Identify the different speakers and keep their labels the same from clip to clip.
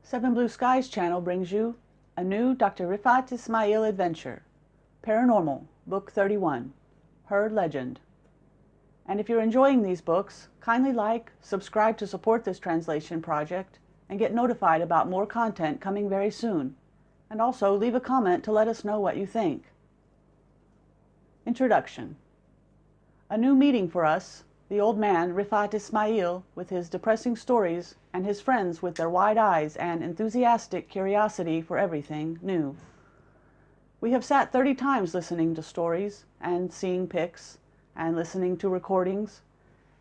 Speaker 1: Seven Blue Skies channel brings you a new Dr. Rifat Ismail adventure, Paranormal, Book 31, Her Legend. And if you're enjoying these books, kindly like, subscribe to support this translation project, and get notified about more content coming very soon. And also leave a comment to let us know what you think. Introduction. A new meeting for us, the old man, Rifat Ismail, with his depressing stories, and his friends with their wide eyes and enthusiastic curiosity for everything new. We have sat 30 times listening to stories, and seeing pics, and listening to recordings,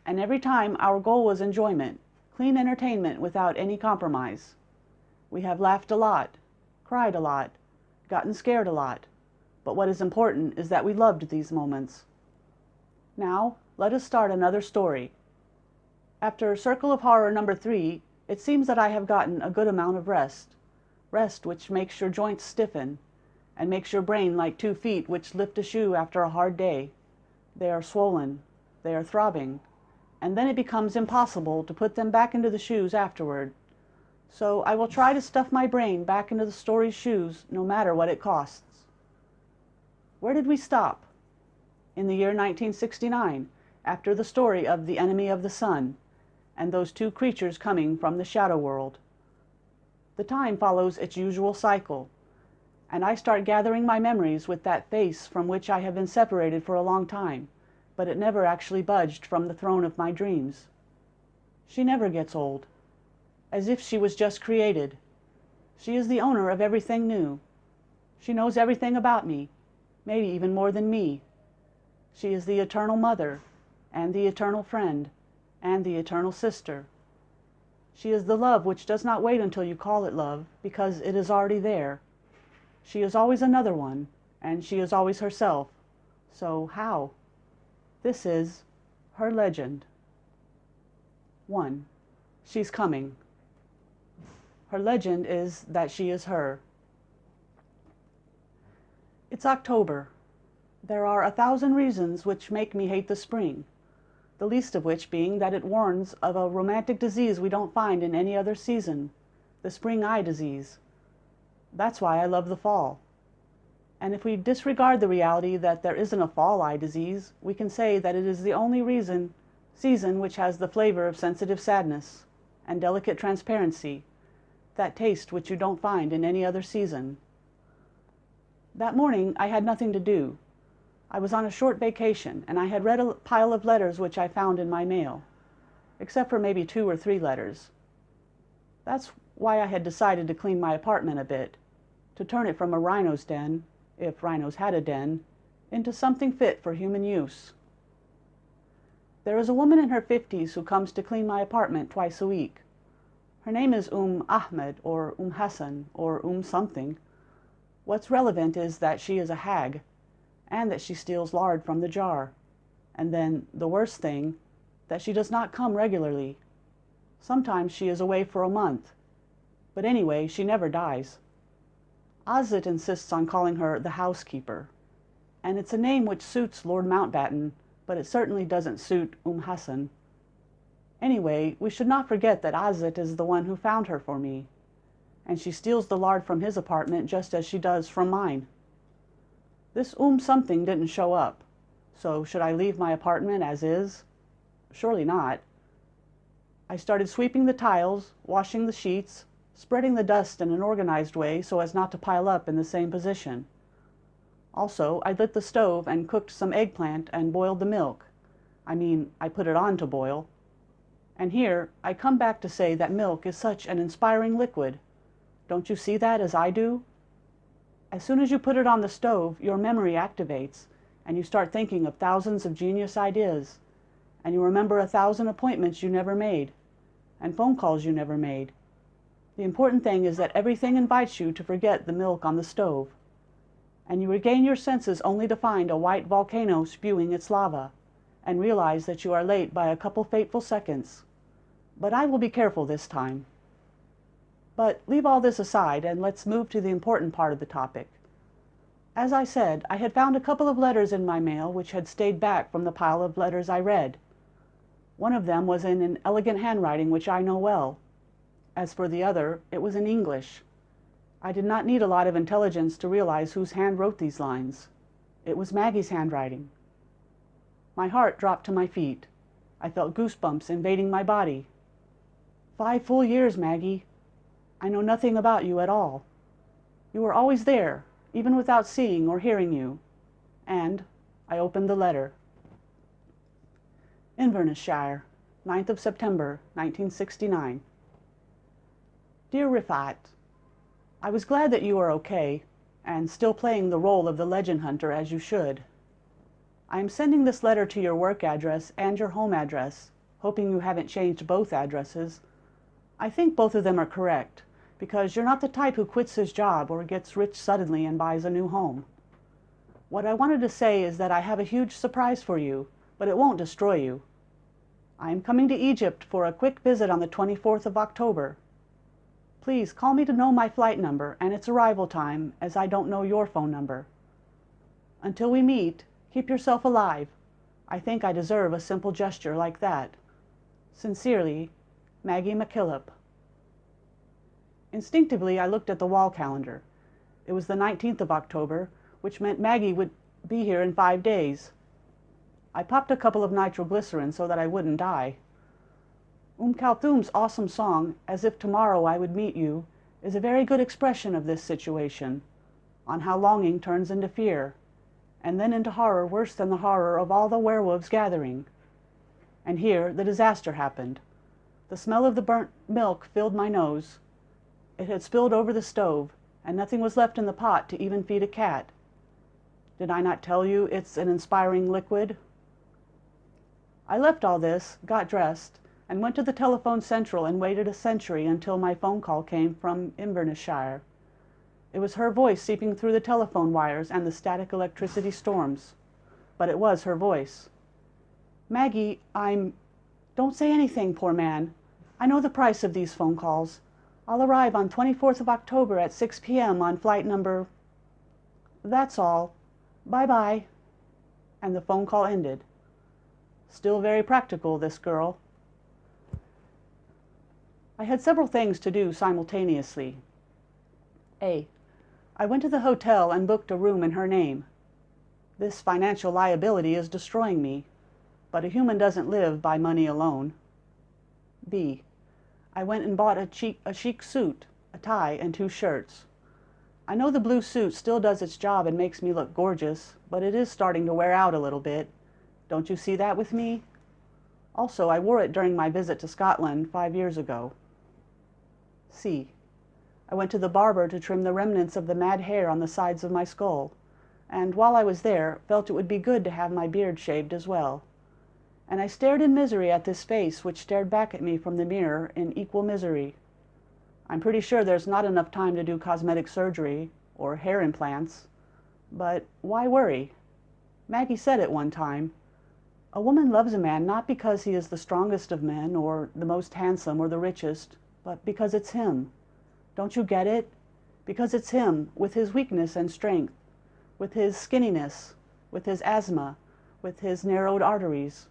Speaker 1: and every time our goal was enjoyment, clean entertainment without any compromise. We have laughed a lot, cried a lot, gotten scared a lot, but what is important is that we loved these moments. Now, let us start another story. After Circle of Horror number 3, it seems that I have gotten a good amount of rest. Rest which makes your joints stiffen, and makes your brain like 2 feet which lift a shoe after a hard day. They are swollen, they are throbbing, and then it becomes impossible to put them back into the shoes afterward. So I will try to stuff my brain back into the story's shoes no matter what it costs. Where did we stop? In the year 1969, after the story of The Enemy of the Sun, and those 2 creatures coming from the shadow world. The time follows its usual cycle, and I start gathering my memories with that face from which I have been separated for a long time, but it never actually budged from the throne of my dreams. She never gets old, as if she was just created. She is the owner of everything new. She knows everything about me, maybe even more than me. She is the eternal mother, and the eternal friend, and the eternal sister. She is the love which does not wait until you call it love, because it is already there. She is always another one, and she is always herself. So how? This is Her Legend. 1. She's coming. Her legend is that she is her. It's October. There are 1,000 reasons which make me hate the spring, the least of which being that it warns of a romantic disease we don't find in any other season, the spring eye disease. That's why I love the fall. And if we disregard the reality that there isn't a fall eye disease, we can say that it is the only season which has the flavor of sensitive sadness and delicate transparency, that taste which you don't find in any other season. That morning I had nothing to do. I was on a short vacation, and I had read a pile of letters which I found in my mail, except for maybe 2 or 3 letters. That's why I had decided to clean my apartment a bit, to turn it from a rhino's den, if rhinos had a den, into something fit for human use. There is a woman in her 50s who comes to clean my apartment twice a week. Her name is Ahmed, or Hassan, or something. What's relevant is that she is a hag, and that she steals lard from the jar, and then, the worst thing, that she does not come regularly. Sometimes she is away for a month, but anyway, she never dies. Ozit insists on calling her the housekeeper, and it's a name which suits Lord Mountbatten, but it certainly doesn't suit Hassan. Anyway, we should not forget that Ozit is the one who found her for me, and she steals the lard from his apartment just as she does from mine. This something didn't show up, so should I leave my apartment as is? Surely not. I started sweeping the tiles, washing the sheets, spreading the dust in an organized way so as not to pile up in the same position. Also, I lit the stove and cooked some eggplant and boiled the milk. I put it on to boil. And here, I come back to say that milk is such an inspiring liquid. Don't you see that as I do? As soon as you put it on the stove, your memory activates, and you start thinking of thousands of genius ideas, and you remember 1,000 appointments you never made, and phone calls you never made. The important thing is that everything invites you to forget the milk on the stove, and you regain your senses only to find a white volcano spewing its lava, and realize that you are late by a couple fateful seconds. But I will be careful this time. But leave all this aside, and let's move to the important part of the topic. As I said, I had found a couple of letters in my mail which had stayed back from the pile of letters I read. One of them was in an elegant handwriting which I know well. As for the other, it was in English. I did not need a lot of intelligence to realize whose hand wrote these lines. It was Maggie's handwriting. My heart dropped to my feet. I felt goosebumps invading my body. 5 full years, Maggie. I know nothing about you at all. You were always there, even without seeing or hearing you. And I opened the letter. Inverness-shire, 9th of September, 1969. Dear Rifat, I was glad that you are okay, and still playing the role of the legend hunter as you should. I am sending this letter to your work address and your home address, hoping you haven't changed both addresses. I think both of them are correct, because you're not the type who quits his job or gets rich suddenly and buys a new home. What I wanted to say is that I have a huge surprise for you, but it won't destroy you. I am coming to Egypt for a quick visit on the 24th of October. Please call me to know my flight number and its arrival time, as I don't know your phone number. Until we meet, keep yourself alive. I think I deserve a simple gesture like that. Sincerely, Maggie MacKillop. Instinctively, I looked at the wall calendar. It was the 19th of October, which meant Maggie would be here in 5 days. I popped a couple of nitroglycerin so that I wouldn't die. Kulthum's awesome song, As If Tomorrow I Would Meet You, is a very good expression of this situation, on how longing turns into fear, and then into horror worse than the horror of all the werewolves gathering. And here the disaster happened. The smell of the burnt milk filled my nose. It had spilled over the stove, and nothing was left in the pot to even feed a cat. Did I not tell you it's an inspiring liquid? I left all this, got dressed, and went to the telephone central and waited a century until my phone call came from Inverness-shire. It was her voice seeping through the telephone wires and the static electricity storms. But it was her voice. Maggie, Don't say anything, poor man. I know the price of these phone calls. I'll arrive on 24th of October at 6 p.m. on flight number... That's all. Bye-bye. And the phone call ended. Still very practical, this girl. I had several things to do simultaneously. A. I went to the hotel and booked a room in her name. This financial liability is destroying me, but a human doesn't live by money alone. B. I went and bought a chic suit, a tie, and 2 shirts. I know the blue suit still does its job and makes me look gorgeous, but it is starting to wear out a little bit. Don't you see that with me? Also, I wore it during my visit to Scotland 5 years ago. C. I went to the barber to trim the remnants of the mad hair on the sides of my skull, and while I was there, felt it would be good to have my beard shaved as well. And I stared in misery at this face which stared back at me from the mirror in equal misery. I'm pretty sure there's not enough time to do cosmetic surgery or hair implants, but why worry? Maggie said it one time. A woman loves a man not because he is the strongest of men or the most handsome or the richest, but because it's him. Don't you get it? Because it's him, with his weakness and strength, with his skinniness, with his asthma, with his narrowed arteries.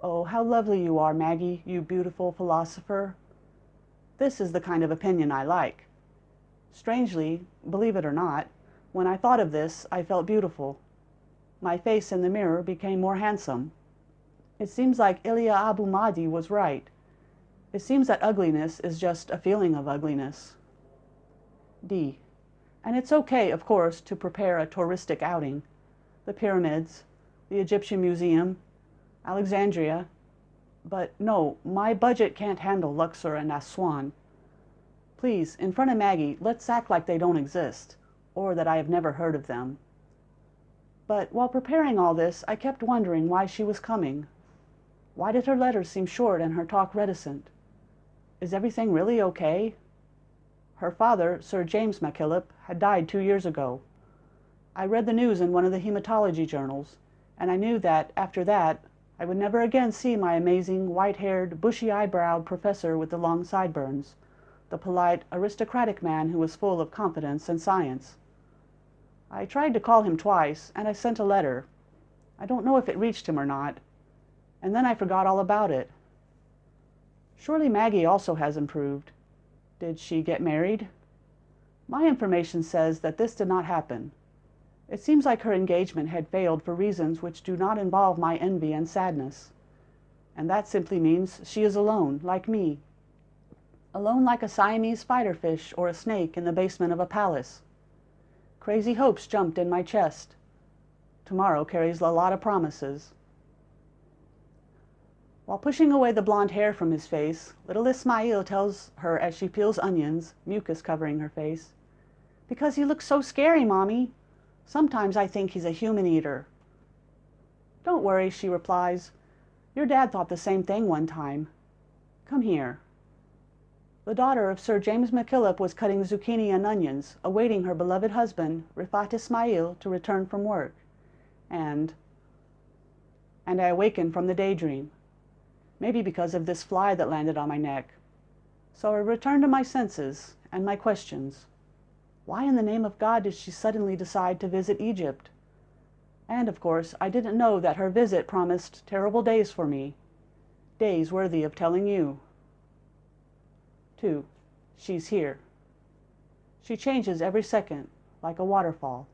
Speaker 1: Oh, how lovely you are, Maggie, you beautiful philosopher. This is the kind of opinion I like. Strangely, believe it or not, when I thought of this, I felt beautiful. My face in the mirror became more handsome. It seems like Ilya Abu Mahdi was right. It seems that ugliness is just a feeling of ugliness. D. And it's okay, of course, to prepare a touristic outing. The pyramids, the Egyptian Museum, Alexandria. But no, my budget can't handle Luxor and Aswan. Please, in front of Maggie, let's act like they don't exist, or that I have never heard of them. But while preparing all this, I kept wondering why she was coming. Why did her letters seem short and her talk reticent? Is everything really okay? Her father, Sir James MacKillop, had died 2 years ago. I read the news in one of the hematology journals, and I knew that, after that, I would never again see my amazing, white-haired, bushy-eyebrowed professor with the long sideburns, the polite, aristocratic man who was full of confidence and science. I tried to call him twice, and I sent a letter. I don't know if it reached him or not. And then I forgot all about it. Surely Maggie also has improved. Did she get married? My information says that this did not happen. It seems like her engagement had failed for reasons which do not involve my envy and sadness. And that simply means she is alone, like me. Alone like a Siamese spider fish or a snake in the basement of a palace. Crazy hopes jumped in my chest. Tomorrow carries a lot of promises. While pushing away the blonde hair from his face, little Ismail tells her as she peels onions, mucus covering her face, "Because he looks so scary, Mommy. Sometimes I think he's a human eater." "Don't worry," she replies. "Your dad thought the same thing one time. Come here." The daughter of Sir James MacKillop was cutting zucchini and onions, awaiting her beloved husband, Rifat Ismail, to return from work. And I awakened from the daydream. Maybe because of this fly that landed on my neck. So I returned to my senses and my questions. Why in the name of God did she suddenly decide to visit Egypt? And, of course, I didn't know that her visit promised terrible days for me. Days worthy of telling you. 2. She's here. She changes every second, like a waterfall.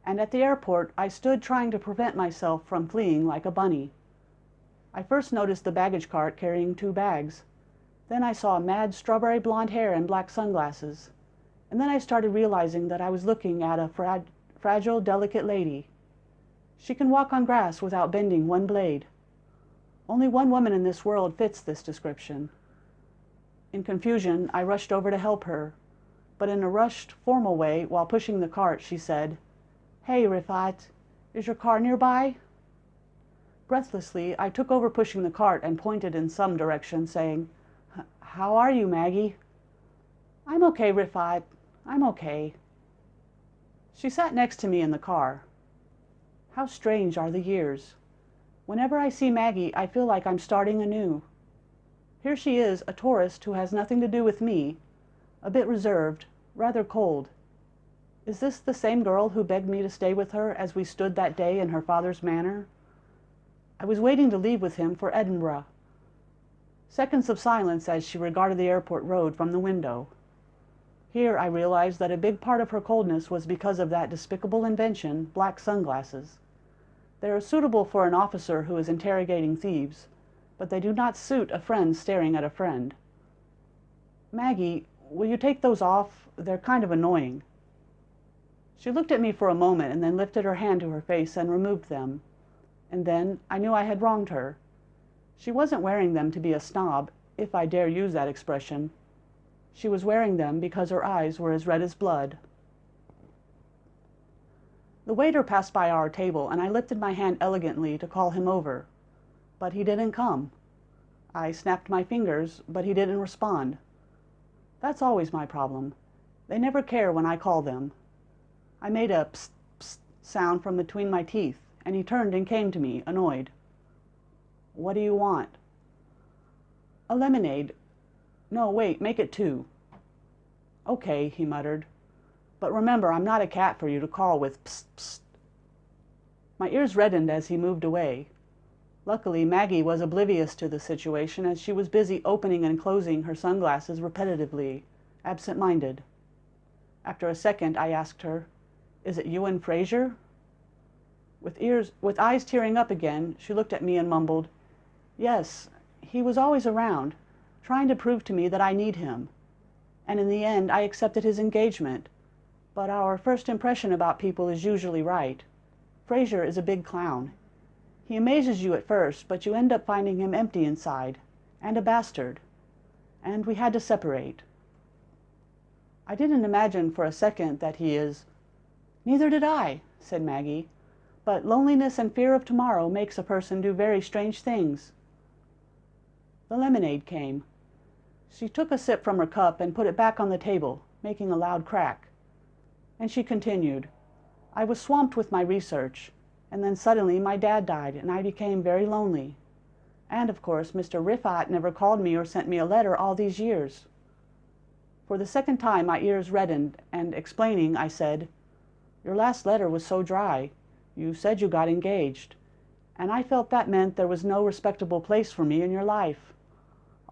Speaker 1: And at the airport, I stood trying to prevent myself from fleeing like a bunny. I first noticed the baggage cart carrying 2 bags. Then I saw mad strawberry blonde hair and black sunglasses. And then I started realizing that I was looking at a fragile, delicate lady. She can walk on grass without bending one blade. Only one woman in this world fits this description. In confusion, I rushed over to help her. But in a rushed, formal way, while pushing the cart, she said, "Hey, Rifat, is your car nearby?" Breathlessly, I took over pushing the cart and pointed in some direction, saying, "How are you, Maggie?" "I'm okay, Rifat. I'm okay." She sat next to me in the car. How strange are the years. Whenever I see Maggie, I feel like I'm starting anew. Here she is, a tourist who has nothing to do with me, a bit reserved, rather cold. Is this the same girl who begged me to stay with her as we stood that day in her father's manor? I was waiting to leave with him for Edinburgh. Seconds of silence as she regarded the airport road from the window. Here I realized that a big part of her coldness was because of that despicable invention, black sunglasses. They are suitable for an officer who is interrogating thieves, but they do not suit a friend staring at a friend. "Maggie, will you take those off? They're kind of annoying." She looked at me for a moment and then lifted her hand to her face and removed them. And then I knew I had wronged her. She wasn't wearing them to be a snob, if I dare use that expression. She was wearing them because her eyes were as red as blood. The waiter passed by our table, and I lifted my hand elegantly to call him over. But he didn't come. I snapped my fingers, but he didn't respond. That's always my problem. They never care when I call them. I made a psst, psst sound from between my teeth, and he turned and came to me, annoyed. "What do you want?" "A lemonade. No, wait, make it 2. "Okay," he muttered. "But remember, I'm not a cat for you to call with psst, psst." My ears reddened as he moved away. Luckily, Maggie was oblivious to the situation as she was busy opening and closing her sunglasses repetitively, absent-minded. After a second, I asked her, "Is it you and Fraser?" With eyes tearing up again, she looked at me and mumbled, "Yes, he was always around, trying to prove to me that I need him. And in the end, I accepted his engagement. But our first impression about people is usually right. Fraser is a big clown. He amazes you at first, but you end up finding him empty inside, and a bastard. And we had to separate." I didn't imagine for a second that he is. "Neither did I," said Maggie. "But loneliness and fear of tomorrow makes a person do very strange things." The lemonade came. She took a sip from her cup and put it back on the table, making a loud crack. And she continued, "I was swamped with my research, and then suddenly my dad died, and I became very lonely. And, of course, Mr. Rifat never called me or sent me a letter all these years." For the second time my ears reddened, and explaining, I said, "Your last letter was so dry. You said you got engaged, and I felt that meant there was no respectable place for me in your life.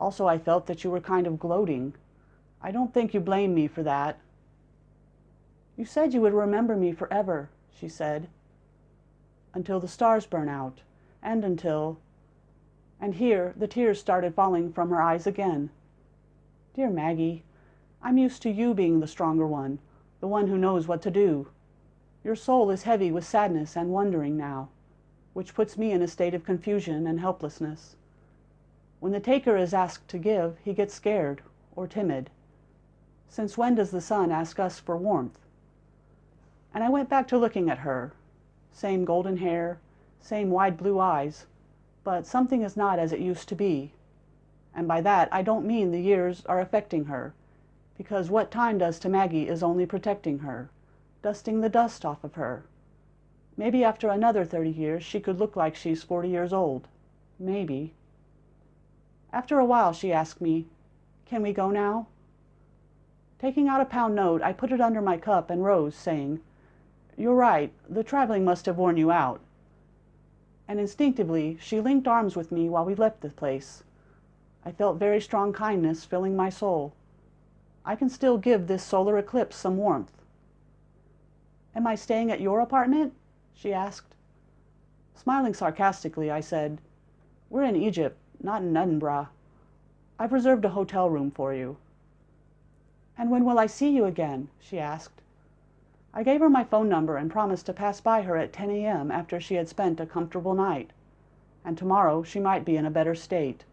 Speaker 1: Also, I felt that you were kind of gloating. I don't think you blame me for that." "You said you would remember me forever," she said. "Until the stars burn out, and until—" And here the tears started falling from her eyes again. "Dear Maggie, I'm used to you being the stronger one, the one who knows what to do. Your soul is heavy with sadness and wondering now, which puts me in a state of confusion and helplessness. When the taker is asked to give, he gets scared or timid. Since when does the sun ask us for warmth?" And I went back to looking at her. Same golden hair, same wide blue eyes, but something is not as it used to be. And by that I don't mean the years are affecting her, because what time does to Maggie is only protecting her, dusting the dust off of her. Maybe after another 30 years she could look like she's 40 years old. Maybe. After a while she asked me, "Can we go now?" Taking out a pound note, I put it under my cup and rose, saying, "You're right, the traveling must have worn you out." And instinctively she linked arms with me while we left the place. I felt very strong kindness filling my soul. I can still give this solar eclipse some warmth. "Am I staying at your apartment?" she asked. Smiling sarcastically, I said, "We're in Egypt, not in Edinburgh. I've reserved a hotel room for you." "And when will I see you again?" she asked. I gave her my phone number and promised to pass by her at 10 a.m. after she had spent a comfortable night, and tomorrow she might be in a better state.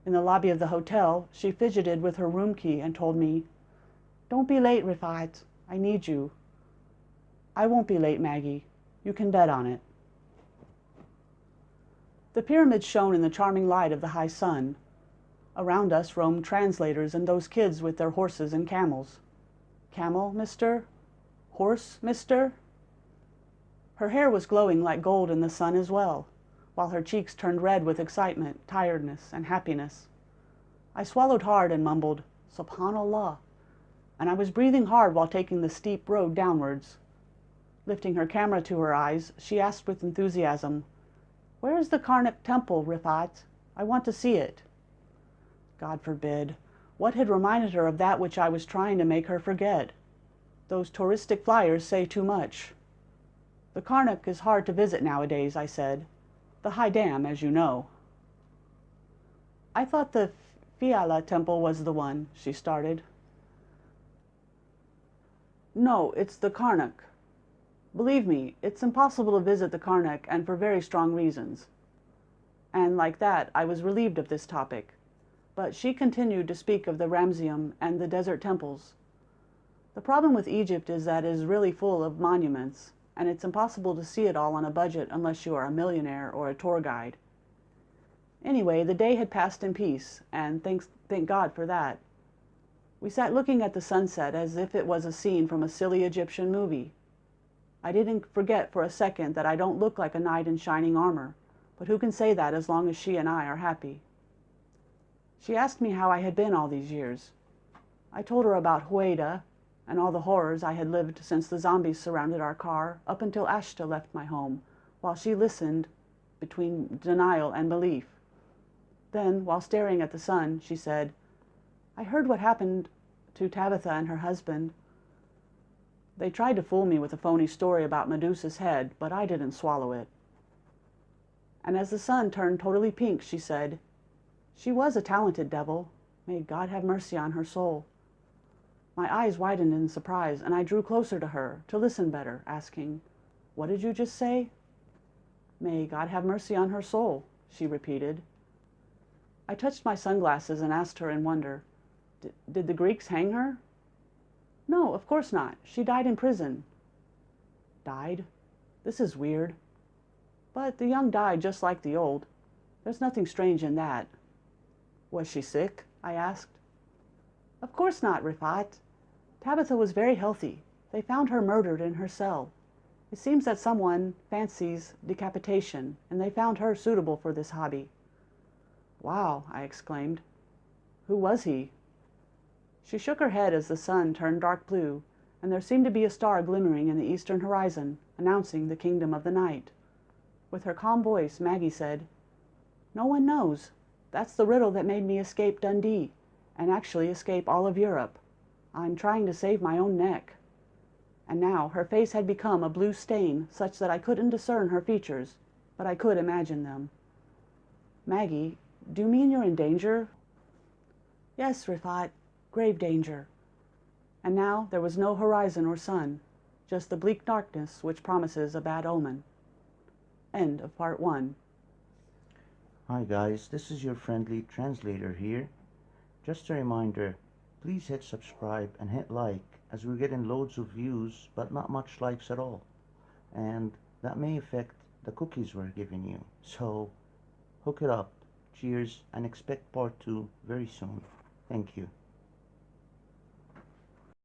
Speaker 1: In the lobby of the hotel, she fidgeted with her room key and told me, "Don't be late, Rifat. I need you." "I won't be late, Maggie. You can bet on it." The pyramids shone in the charming light of the high sun. Around us roamed translators and those kids with their horses and camels. "Camel, mister? Horse, mister?" Her hair was glowing like gold in the sun as well, while her cheeks turned red with excitement, tiredness, and happiness. I swallowed hard and mumbled, "Subhanallah," and I was breathing hard while taking the steep road downwards. Lifting her camera to her eyes, she asked with enthusiasm, "Where is the Karnak temple, Rifat? I want to see it." God forbid! What had reminded her of that which I was trying to make her forget? Those touristic flyers say too much. "The Karnak is hard to visit nowadays," I said. "The high dam, as you know." "I thought the Fiala temple was the one," she started. "No, it's the Karnak. Believe me, it's impossible to visit the Karnak, and for very strong reasons." And like that, I was relieved of this topic. But she continued to speak of the Ramesseum and the desert temples. The problem with Egypt is that it is really full of monuments, and it's impossible to see it all on a budget unless you are a millionaire or a tour guide. Anyway, the day had passed in peace, and thank God for that. We sat looking at the sunset as if it was a scene from a silly Egyptian movie. I didn't forget for a second that I don't look like a knight in shining armor, but who can say that as long as she and I are happy? She asked me how I had been all these years. I told her about Hueda and all the horrors I had lived since the zombies surrounded our car, up until Ashta left my home, while she listened between denial and belief. Then, while staring at the sun, she said, "I heard what happened to Tabitha and her husband. They tried to fool me with a phony story about Medusa's head, but I didn't swallow it." And as the sun turned totally pink, she said, "She was a talented devil. May God have mercy on her soul." My eyes widened in surprise, and I drew closer to her to listen better, asking, "What did you just say?" "May God have mercy on her soul," she repeated. I touched my sunglasses and asked her in wonder, Did the Greeks hang her?" "No, of course not. She died in prison." "Died? This is weird." "But the young died just like the old. There's nothing strange in that." "Was she sick?" I asked. "Of course not, Rifat. Tabitha was very healthy. They found her murdered in her cell. It seems that someone fancies decapitation, and they found her suitable for this hobby." "Wow," I exclaimed. "Who was he?" She shook her head as the sun turned dark blue, and there seemed to be a star glimmering in the eastern horizon, announcing the kingdom of the night. With her calm voice, Maggie said, "No one knows. That's the riddle that made me escape Dundee, and actually escape all of Europe. I'm trying to save my own neck." And now her face had become a blue stain, such that I couldn't discern her features, but I could imagine them. "Maggie, do you mean you're in danger?" "Yes, Rifat, grave danger." And now there was no horizon or sun, just the bleak darkness which promises a bad omen. End of part 1.
Speaker 2: Hi guys, this is your friendly translator here. Just a reminder, please hit subscribe and hit like, as we're getting loads of views but not much likes at all. And that may affect the cookies we're giving you. So hook it up. Cheers, and expect part 2 very soon. Thank you.